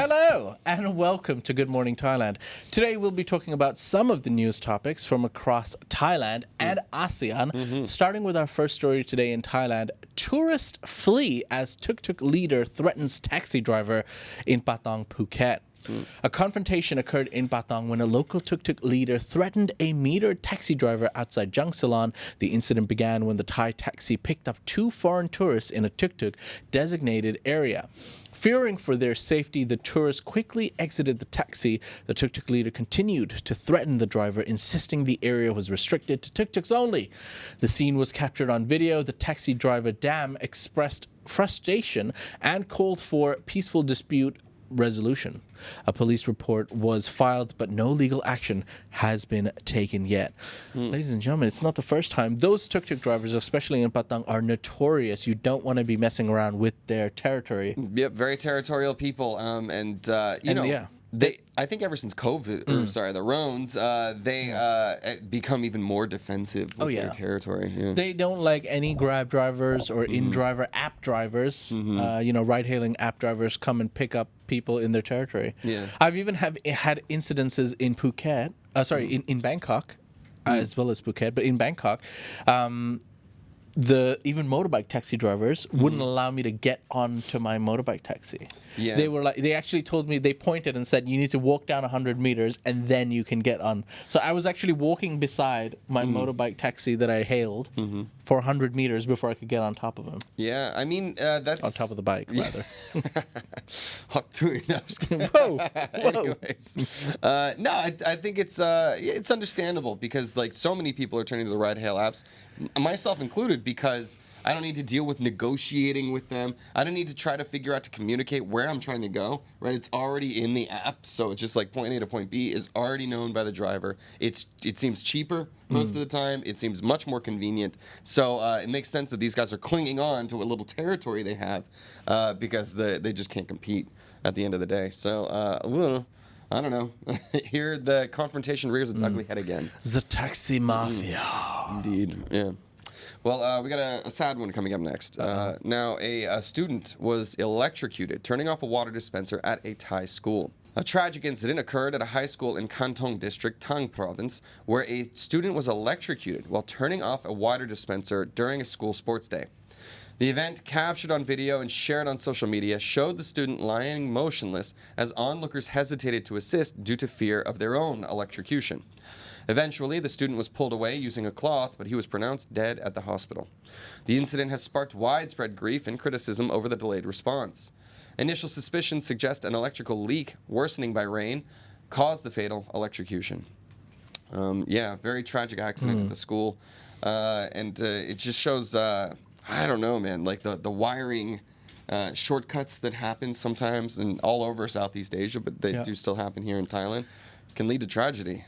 Hello and welcome to Good Morning Thailand. Today we'll be talking about some of the news topics from across Thailand and ASEAN. Starting with our first story today in Thailand, tourists flee as tuk-tuk leader threatens taxi driver in Patong, Phuket. A confrontation occurred in Patong when a local tuk-tuk leader threatened a metered taxi driver outside Jangsalan. The incident began when the Thai taxi picked up two foreign tourists in a tuk-tuk designated area. Fearing for their safety, the tourists quickly exited the taxi. The tuk-tuk leader continued to threaten the driver, insisting the area was restricted to tuk-tuks only. The scene was captured on video. The taxi driver, Dam, expressed frustration and called for peaceful dispute resolution. A police report was filed, but no legal action has been taken yet. Ladies and gentlemen, it's not the first time. Those tuk-tuk drivers, especially in Patong, are notorious. You don't want to be messing around with their territory. Yep, very territorial people. I think ever since COVID, the Rones, they become even more defensive with their territory. Yeah. They don't like any Grab drivers or in-driver app drivers. Ride-hailing app drivers come and pick up people in their territory. Yeah. I've even had incidences in Phuket, in Bangkok, as well as Phuket, but in Bangkok, even motorbike taxi drivers wouldn't allow me to get onto my motorbike taxi. Yeah. They actually told me, they pointed and said, you need to walk down 100 meters and then you can get on. So I was actually walking beside my motorbike taxi that I hailed for 100 meters before I could get on top of him. Yeah, I mean, that's... On top of the bike, rather. Whoa. Anyways. I think it's understandable because like so many people are turning to the ride-hail apps, myself included, because I don't need to deal with negotiating with them. I don't need to try to figure out to communicate where I'm trying to go, right? It's already in the app, so it's just like point A to point B is already known by the driver. It seems cheaper most of the time. It seems much more convenient. So it makes sense that these guys are clinging on to a little territory they have because they just can't compete at the end of the day. So, I don't know. Here the confrontation rears its ugly head again. The taxi mafia. Indeed, yeah. Well, we got a sad one coming up next. Now, a student was electrocuted, turning off a water dispenser at a Thai school. A tragic incident occurred at a high school in Patong district, Thang province, where a student was electrocuted while turning off a water dispenser during a school sports day. The event, captured on video and shared on social media, showed the student lying motionless as onlookers hesitated to assist due to fear of their own electrocution. Eventually, the student was pulled away using a cloth, but he was pronounced dead at the hospital. The incident has sparked widespread grief and criticism over the delayed response. Initial suspicions suggest an electrical leak, worsening by rain, caused the fatal electrocution. Very tragic accident at the school. It just shows, I don't know, man, like the wiring shortcuts that happen sometimes and all over Southeast Asia, but they do still happen here in Thailand, can lead to tragedy.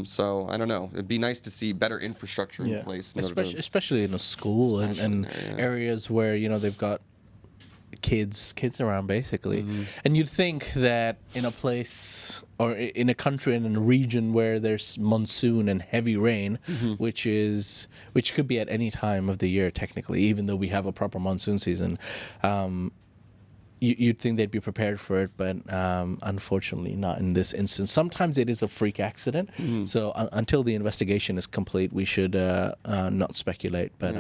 So I don't know. It'd be nice to see better infrastructure in place, especially in a school and areas where they've got kids around basically. And you'd think that in a place or in a country and in a region where there's monsoon and heavy rain, which could be at any time of the year technically, even though we have a proper monsoon season. You'd think they'd be prepared for it, but unfortunately not in this instance. Sometimes it is a freak accident, so until the investigation is complete, we should not speculate. But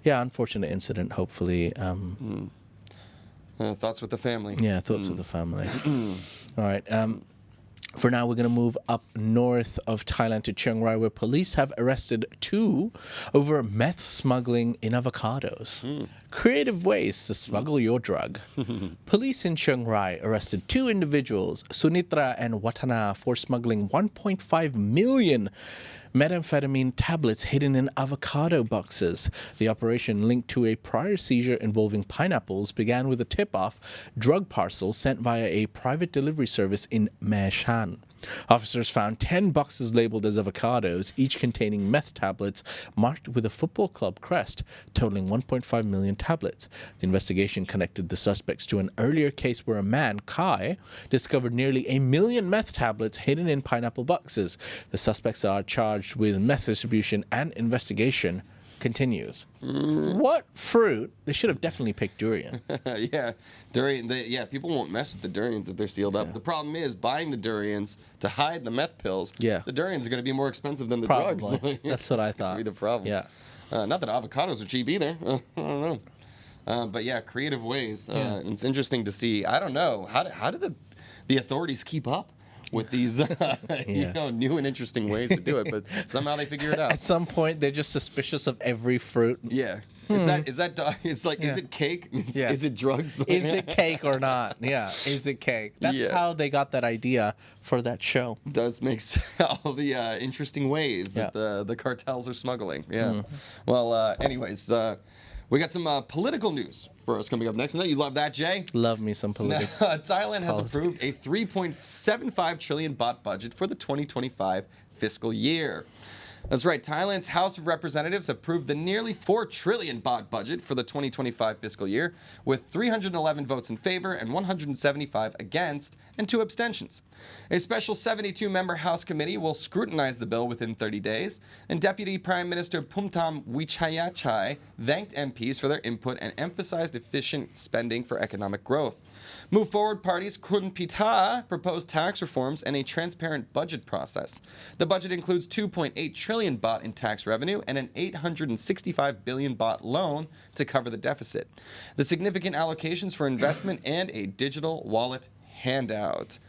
unfortunate incident, hopefully. Thoughts with the family. Yeah, thoughts with the family. All right. For now, we're going to move up north of Thailand to Chiang Rai, where police have arrested two over meth smuggling in avocados. Creative ways to smuggle your drug. Police in Chiang Rai arrested two individuals, Sunitra and Watana, for smuggling 1.5 million methamphetamine tablets hidden in avocado boxes. The operation, linked to a prior seizure involving pineapples, began with a tip-off drug parcel sent via a private delivery service in Mae Shan. Officers found 10 boxes labeled as avocados, each containing meth tablets marked with a football club crest, totaling 1.5 million tablets. The investigation connected the suspects to an earlier case where a man, Kai, discovered nearly 1 million meth tablets hidden in pineapple boxes. The suspects are charged with meth distribution and investigation continues. What fruit? They should have definitely picked durian. Yeah, durian. People won't mess with the durians if they're sealed up. The problem is buying the durians to hide the meth pills. Yeah. The durians are going to be more expensive than the Probably. drugs. That's what I That's thought. Be the problem. Yeah. Not that avocados are cheap either. I don't know. But yeah, creative ways. It's interesting to see. I don't know how do the authorities keep up with these new and interesting ways to do it, but somehow they figure it out. At some point, they're just suspicious of every fruit. Yeah. Is that it's like is it cake? Is it drugs? Is it cake or not? Yeah. Is it cake? That's how they got that idea for that show. Does make all the interesting ways that the cartels are smuggling. Yeah. Well, anyways, we got some political news for us coming up next. I know you love that, Jay. Love me some politics. Thailand has approved a 3.75 trillion baht budget for the 2025 fiscal year. That's right. Thailand's House of Representatives approved the nearly 4 trillion baht budget for the 2025 fiscal year, with 311 votes in favor and 175 against and 2 abstentions. A special 72-member House committee will scrutinize the bill within 30 days, and Deputy Prime Minister Phumtham Wechayachai thanked MPs for their input and emphasized efficient spending for economic growth. Move Forward Party's Kun Pita proposed tax reforms and a transparent budget process. The budget includes 2.8 trillion baht in tax revenue and an 865 billion baht loan to cover the deficit. The significant allocations for investment and a digital wallet handout.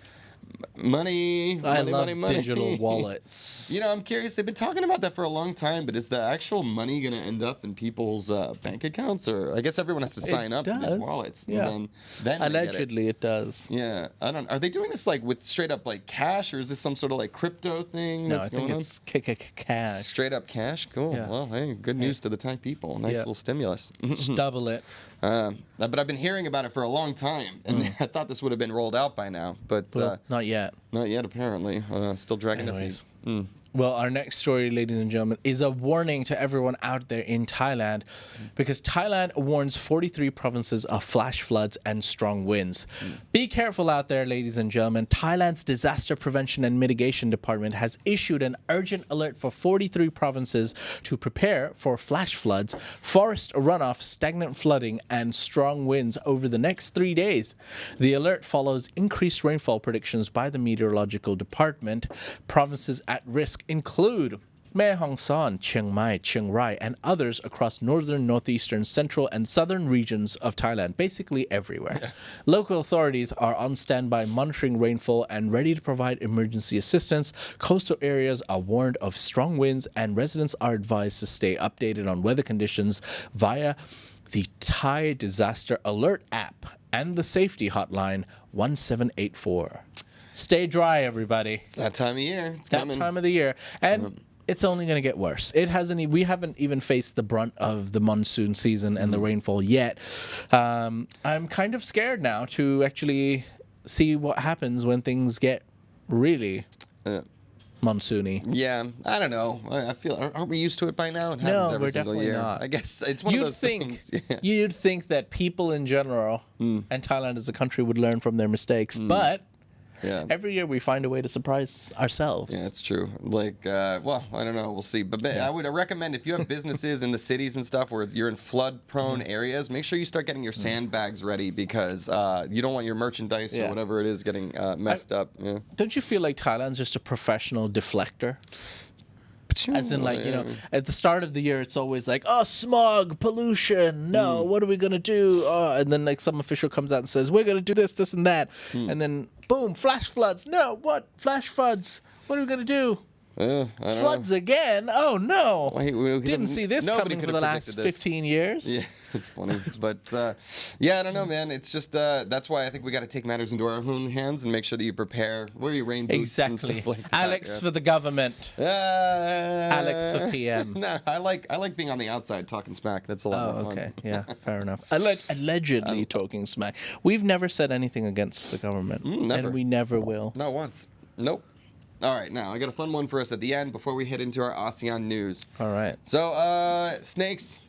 Money. I love digital wallets. You know, I'm curious. They've been talking about that for a long time, but is the actual money going to end up in people's bank accounts? Or I guess everyone has to sign up for these wallets. Yeah. And then Allegedly, it does. Yeah. I don't. Are they doing this like with straight up like cash, or is this some sort of like crypto thing No, that's I think going it's cash. Straight up cash. Cool. Yeah. Well, hey, good news to the Thai people. Nice little stimulus. Just double it. But I've been hearing about it for a long time, and I thought this would have been rolled out by now, but Not yet. not yet apparently. Still dragging their feet. Anyways. Well, our next story, ladies and gentlemen, is a warning to everyone out there in Thailand, because Thailand warns 43 provinces of flash floods and strong winds. Be careful out there, ladies and gentlemen. Thailand's Disaster Prevention and Mitigation Department has issued an urgent alert for 43 provinces to prepare for flash floods, forest runoff, stagnant flooding, and strong winds over the next 3 days. The alert follows increased rainfall predictions by the Meteorological Department. Provinces at risk include Mae Hong Son, Chiang Mai, Chiang Rai, and others across northern, northeastern, central, and southern regions of Thailand, basically everywhere. Local authorities are on standby monitoring rainfall and ready to provide emergency assistance. Coastal areas are warned of strong winds, and residents are advised to stay updated on weather conditions via the Thai Disaster Alert app and the safety hotline 1784. Stay dry, everybody. It's that time of year. It's That coming. time of the year. And it's only going to get worse. We haven't even faced the brunt of the monsoon season and the rainfall yet. I'm kind of scared now to actually see what happens when things get really monsoony. Yeah, I don't know. I feel, aren't we used to it by now? It happens every we're single definitely year. not. I guess it's one of those things. Yeah. You'd think that people in general and Thailand as a country would learn from their mistakes, but Yeah. every year we find a way to surprise ourselves. Yeah, it's true. Like, well, I don't know. We'll see. But I would recommend if you have businesses in the cities and stuff where you're in flood-prone areas, make sure you start getting your sandbags ready, because you don't want your merchandise or whatever it is getting messed up. Yeah. Don't you feel like Thailand's just a professional deflector? As in, like, at the start of the year, it's always like, oh, smog, pollution, no, what are we going to do? Oh, and then, like, some official comes out and says, we're going to do this, this, and that. And then, boom, flash floods. No, what? Flash floods. What are we going to do? I don't Floods know. again? Oh, no. We Didn't see this nobody coming for could the have last predicted this. 15 years. Yeah, it's funny. But, yeah, I don't know, man. It's just, that's why I think we got to take matters into our own hands and make sure that you prepare, wear your rain boots and Exactly. stuff like that. Alex for the government. Alex for PM. No, I like being on the outside talking smack. That's a lot Oh, more fun. okay. Yeah, fair enough. Allegedly talking smack. We've never said anything against the government. never. And we never will. Not once. Nope. All right, now I got a fun one for us at the end before we head into our ASEAN news. All right. So, snakes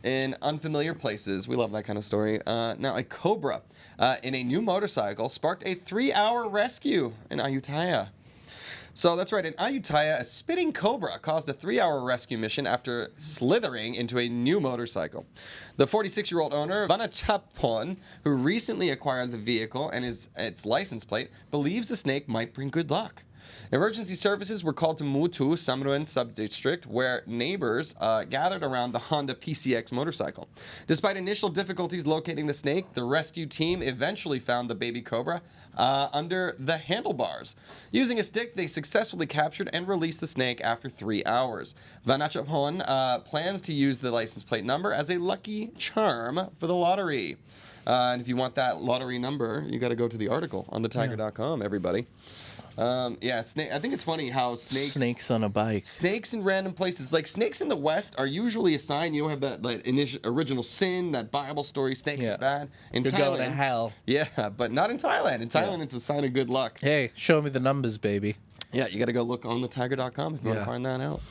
in unfamiliar places. We love that kind of story. Now, a cobra in a new motorcycle sparked a 3-hour rescue in Ayutthaya. So that's right. In Ayutthaya, a spitting cobra caused a 3-hour rescue mission after slithering into a new motorcycle. The 46-year-old owner, Vanachapon, who recently acquired the vehicle and its license plate, believes the snake might bring good luck. Emergency services were called to Mutu, Samruan sub-district, where neighbors gathered around the Honda PCX motorcycle. Despite initial difficulties locating the snake, the rescue team eventually found the baby cobra under the handlebars. Using a stick, they successfully captured and released the snake after 3 hours. Vanachapon plans to use the license plate number as a lucky charm for the lottery. And if you want that lottery number, you got to go to the article on thetiger.com, everybody. Snake. I think it's funny how snakes on a bike. Snakes in random places. Like snakes in the West are usually a sign you don't have that like original sin, that Bible story. Snakes are bad. In You're Thailand, going to hell. Yeah, but not in Thailand. In Thailand, it's a sign of good luck. Hey, show me the numbers, baby. Yeah, you got to go look on thetiger.com if you want to find that out.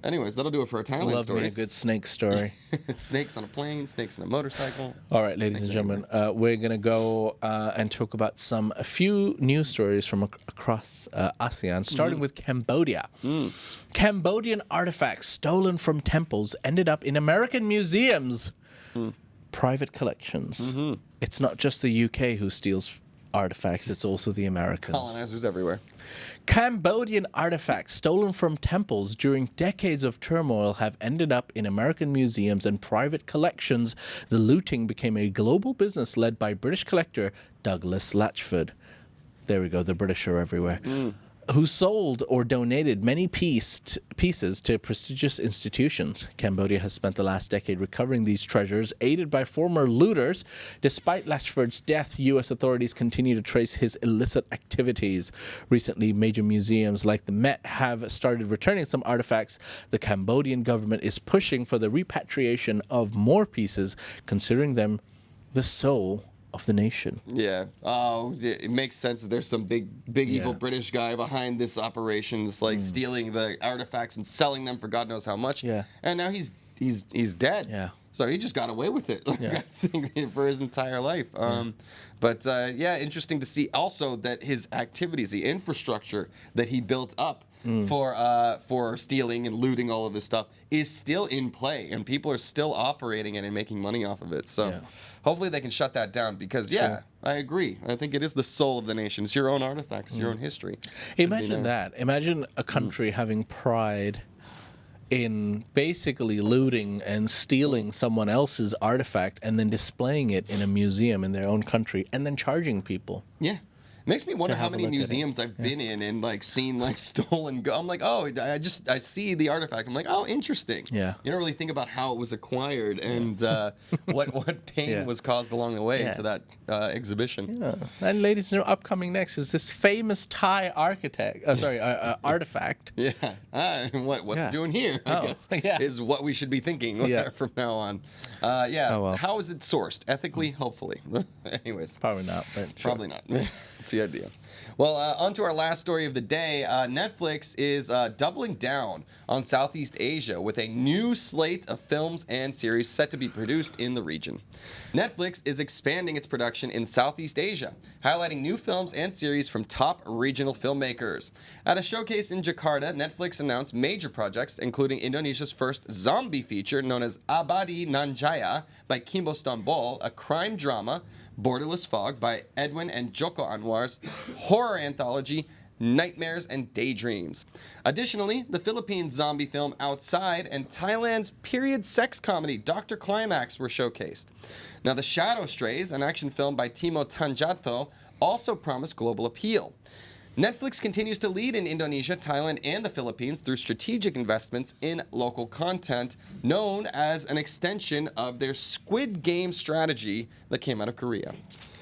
Anyways, that'll do it for our Thailand Love stories. me a good snake story. Snakes on a plane, snakes on a motorcycle. All right, ladies and gentlemen, we're going to go and talk about a few news stories from across ASEAN, starting with Cambodia. Cambodian artifacts stolen from temples ended up in American museums. Private collections. It's not just the UK who steals artifacts, it's also the Americans. Colonizers everywhere. Cambodian artifacts stolen from temples during decades of turmoil have ended up in American museums and private collections. The looting became a global business led by British collector Douglas Latchford. There we go, the British are everywhere. Who sold or donated many pieces to prestigious institutions. Cambodia has spent the last decade recovering these treasures, aided by former looters. Despite Latchford's death, U.S. authorities continue to trace his illicit activities. Recently, major museums like the Met have started returning some artifacts. The Cambodian government is pushing for the repatriation of more pieces, considering them the soul of the nation. Yeah. Oh, it makes sense that there's some big evil British guy behind this operation, that's like stealing the artifacts and selling them for God knows how much. Yeah. And now he's dead. Yeah. So he just got away with it. I think for his entire life. Interesting to see also that his activities, the infrastructure that he built up for stealing and looting all of this stuff is still in play, and people are still operating it and making money off of it. So hopefully they can shut that down because, I agree. I think it is the soul of the nation. It's your own artifacts, your own history. Imagine that. Imagine a country having pride in basically looting and stealing someone else's artifact and then displaying it in a museum in their own country and then charging people. Yeah. Makes me wonder how many museums I've been in and like seen like stolen. I'm like, oh, I see the artifact. I'm like, oh, interesting. Yeah. You don't really think about how it was acquired and what pain was caused along the way to that exhibition. Yeah. And ladies and gentlemen, upcoming next is this famous Thai artifact. Yeah. What's it doing here? I guess is what we should be thinking from now on. How is it sourced? Ethically, hopefully. Anyways. Probably not. But Probably not. That's the idea. Well, on to our last story of the day. Netflix is doubling down on Southeast Asia with a new slate of films and series set to be produced in the region. Netflix is expanding its production in Southeast Asia, highlighting new films and series from top regional filmmakers. At a showcase in Jakarta, Netflix announced major projects, including Indonesia's first zombie feature known as Abadi Nanjaya by Kimbo Stambol, a crime drama, Borderless Fog by Edwin and Joko Anwar's horror anthology, Nightmares and Daydreams. Additionally, the Philippines zombie film Outside and Thailand's period sex comedy Dr. Climax were showcased. Now, The Shadow Strays, an action film by Timo Tanjato, also promised global appeal. Netflix continues to lead in Indonesia, Thailand, and the Philippines through strategic investments in local content, known as an extension of their Squid Game strategy that came out of Korea.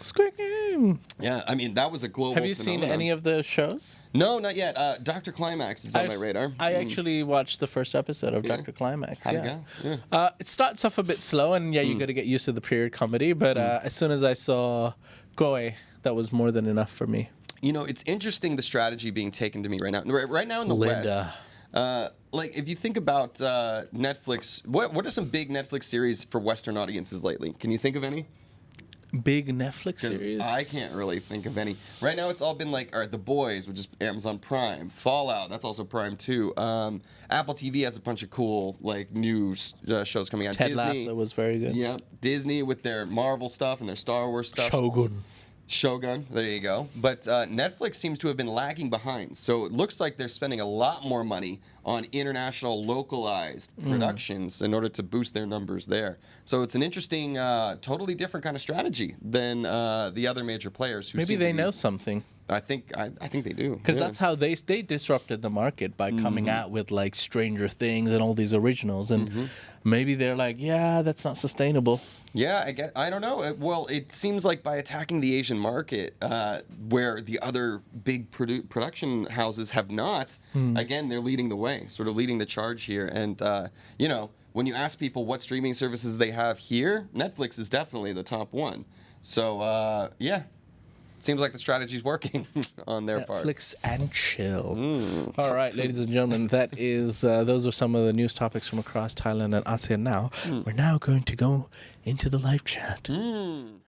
Squid Game. Yeah, I mean, that was a global Have you phenomenon. seen any of the shows? No, not yet. Dr. Climax is on my radar. I actually watched the first episode of Dr. Climax. How'd it go? Yeah. It starts off a bit slow, and you got to get used to the period comedy, but as soon as I saw Goe, that was more than enough for me. You know, it's interesting the strategy being taken to me right now. Right now in the West, like if you think about Netflix, what are some big Netflix series for Western audiences lately? Can you think of any? big Netflix Because series? I can't really think of any. Right now, it's all been like, all right, The Boys, which is Amazon Prime. Fallout, that's also Prime too. Apple TV has a bunch of cool like new shows coming out. Ted Disney, Lasso was very good. yeah, Disney with their Marvel stuff and their Star Wars stuff. Shogun, there you go. But Netflix seems to have been lagging behind. So it looks like they're spending a lot more money on international localized productions in order to boost their numbers there. So it's an interesting, totally different kind of strategy than the other major players who Maybe seem they to be, know something. I think they do. Because that's how they disrupted the market by coming out with like Stranger Things and all these originals. And maybe they're like, yeah, that's not sustainable. Yeah, I don't know. Well, it seems like by attacking the Asian market, where the other big production houses have not, again, they're leading the way, sort of leading the charge here. And, you know, when you ask people what streaming services they have here, Netflix is definitely the top one. So, yeah. Seems like the strategy's working on their part. Netflix and chill. All right, ladies and gentlemen, that is those are some of the news topics from across Thailand and ASEAN now. We're now going to go into the live chat.